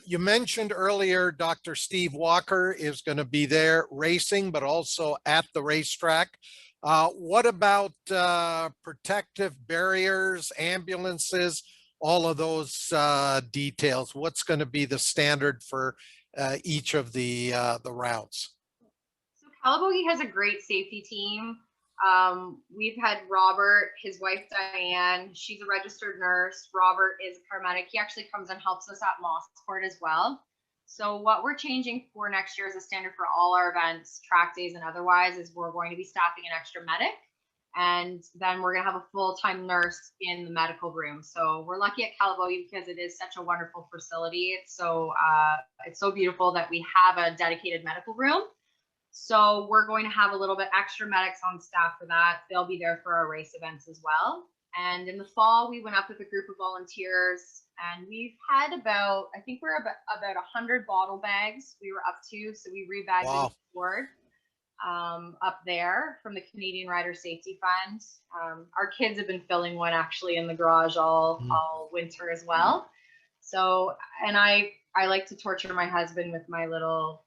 You mentioned earlier Dr. Steve Walker is going to be there racing, but also at the racetrack. What about protective barriers, ambulances, all of those details? What's going to be the standard for each of the routes? So Calabogie has a great safety team. We've had Robert, his wife Diane, she's a registered nurse. Robert is a paramedic. He actually comes and helps us at Mosport as well. So what we're changing for next year as a standard for all our events, track days and otherwise, is we're going to be staffing an extra medic. And then we're going to have a full-time nurse in the medical room. So we're lucky at Calabogie because it is such a wonderful facility. It's so beautiful that we have a dedicated medical room. So we're going to have a little bit extra medics on staff for that. They'll be there for our race events as well. And in the fall, we went up with a group of volunteers, and we've had I think we're about 100 bottle bags we were up to. So we rebagged the board up there from the Canadian Rider Safety Fund. Our kids have been filling one actually in the garage all winter as well. So, and I like to torture my husband with my little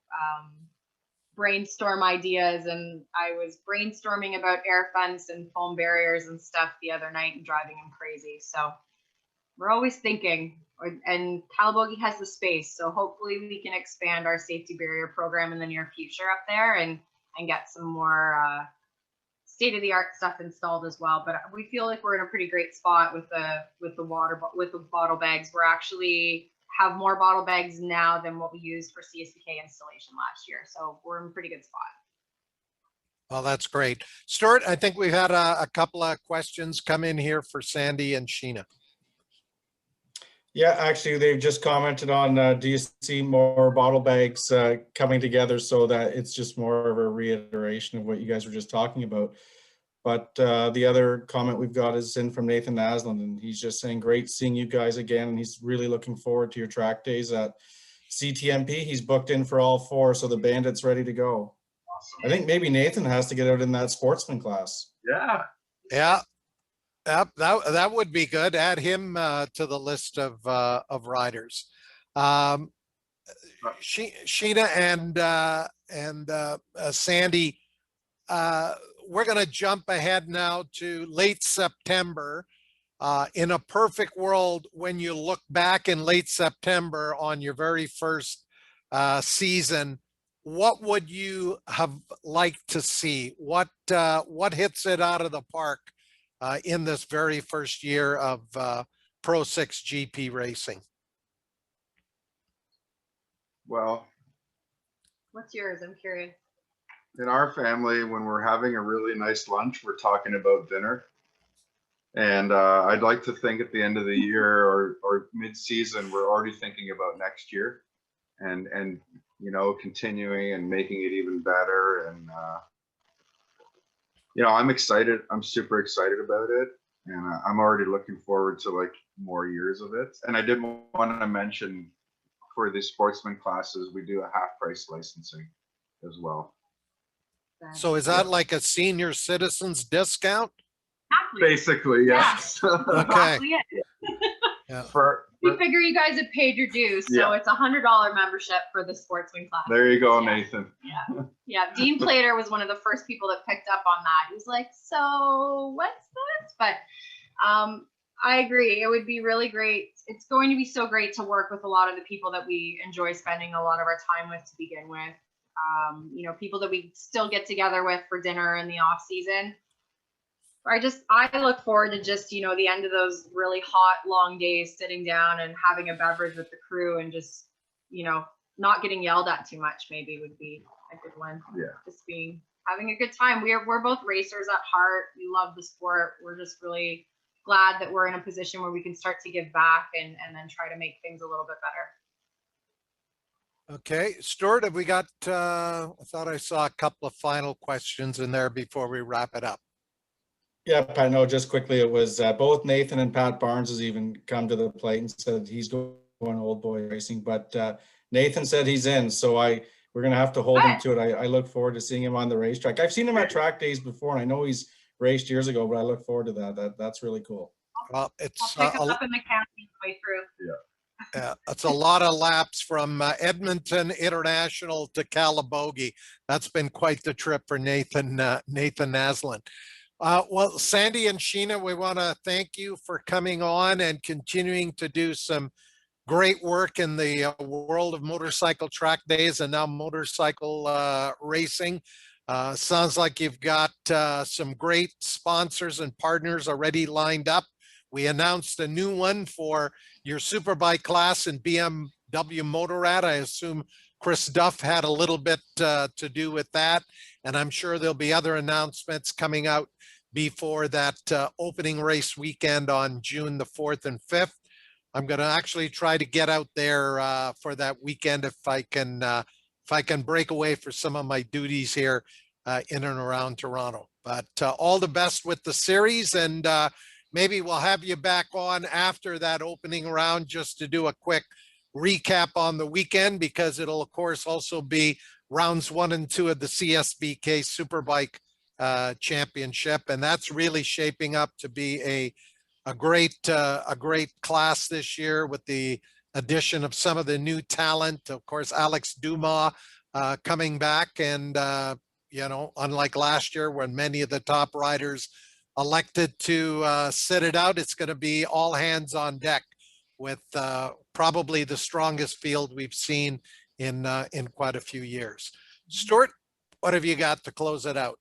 brainstorm ideas, and I was brainstorming about air fence and foam barriers and stuff the other night and driving him crazy. So we're always thinking, and Calabogie has the space, so hopefully we can expand our safety barrier program in the near future up there and get some more state-of-the-art stuff installed as well. But we feel like we're in a pretty great spot with the bottle bags. We're actually have more bottle bags now than what we used for CSBK installation last year, so we're in a pretty good spot. Well, that's great. Stuart, I think we've had a couple of questions come in here for Sandy and Sheena. Yeah, actually, they've just commented on, do you see more bottle bags coming together, so that it's just more of a reiteration of what you guys were just talking about. But the other comment we've got is in from Nathan Naslund, and he's just saying, great seeing you guys again. And he's really looking forward to your track days at CTMP. He's booked in for all 4, so the bandit's ready to go. Awesome. I think maybe Nathan has to get out in that sportsman class. Yeah. Yeah. That would be good. Add him to the list of riders. Sheena and Sandy, we're going to jump ahead now to late September. In a perfect world, when you look back in late September on your very first season, what would you have liked to see? What hits it out of the park in this very first year of Pro 6 GP racing? Well, What's yours? I'm curious. in our family, when we're having a really nice lunch, we're talking about dinner. And I'd like to think at the end of the year or mid-season, we're already thinking about next year and you know, continuing and making it even better. And you know, I'm excited. I'm super excited about it. And I'm already looking forward to like more years of it. And I did want to mention for the sportsman classes, we do a half price licensing as well. So is that like a senior citizens discount? Exactly. Basically, yes. Okay. Exactly it. Yeah. We figure you guys have paid your dues, so Yeah. it's $100 membership for the sportsman class. There you go, Yeah. Nathan. Yeah, Dean Plater was one of the first people that picked up on that. He was like, so what's this? But I agree. It would be really great. It's going to be so great to work with a lot of the people that we enjoy spending a lot of our time with to begin with. You know, people that we still get together with for dinner in the off season. I look forward to just, you know, the end of those really hot, long days, sitting down and having a beverage with the crew and just, you know, not getting yelled at too much maybe would be a good one. Yeah. Just having a good time. We're both racers at heart. We love the sport. We're just really glad that we're in a position where we can start to give back and then try to make things a little bit better. Okay, Stuart, have we got, I thought I saw a couple of final questions in there before we wrap it up. Yeah, Pat, no, just quickly, it was both Nathan and Pat Barnes has even come to the plate and said he's going old boy racing, but Nathan said he's in, so we're going to have to hold him to it. I look forward to seeing him on the racetrack. I've seen him at track days before, and I know he's raced years ago, but I look forward to that. That's really cool. Well, it's I'll pick him up in the county way through. it's a lot of laps from Edmonton International to Calabogie. That's been quite the trip for Nathan Naslund. Well, Sandy and Sheena, we want to thank you for coming on and continuing to do some great work in the world of motorcycle track days and now motorcycle racing. Sounds like you've got some great sponsors and partners already lined up. We announced a new one for your Superbike class in BMW Motorrad. I assume Chris Duff had a little bit to do with that. And I'm sure there'll be other announcements coming out before that opening race weekend on June the 4th and 5th. I'm going to actually try to get out there for that weekend if I can break away for some of my duties here in and around Toronto. But all the best with the series, and maybe we'll have you back on after that opening round just to do a quick recap on the weekend, because it'll of course also be rounds 1 and 2 of the CSBK Superbike Championship, and that's really shaping up to be a great class this year with the addition of some of the new talent. Of course, Alex Dumas coming back. And, you know, unlike last year when many of the top riders elected to sit it out, it's going to be all hands on deck with probably the strongest field we've seen in quite a few years. Stuart, what have you got to close it out?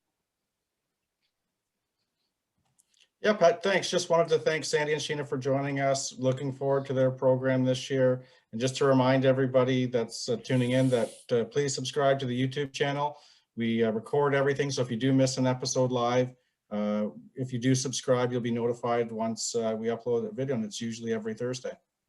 Yeah, Pat, thanks. Just wanted to thank Sandy and Sheena for joining us. Looking forward to their program this year. And just to remind everybody that's tuning in that please subscribe to the YouTube channel. We record everything, so if you do miss an episode live, if you do subscribe, you'll be notified once we upload a video, and it's usually every Thursday.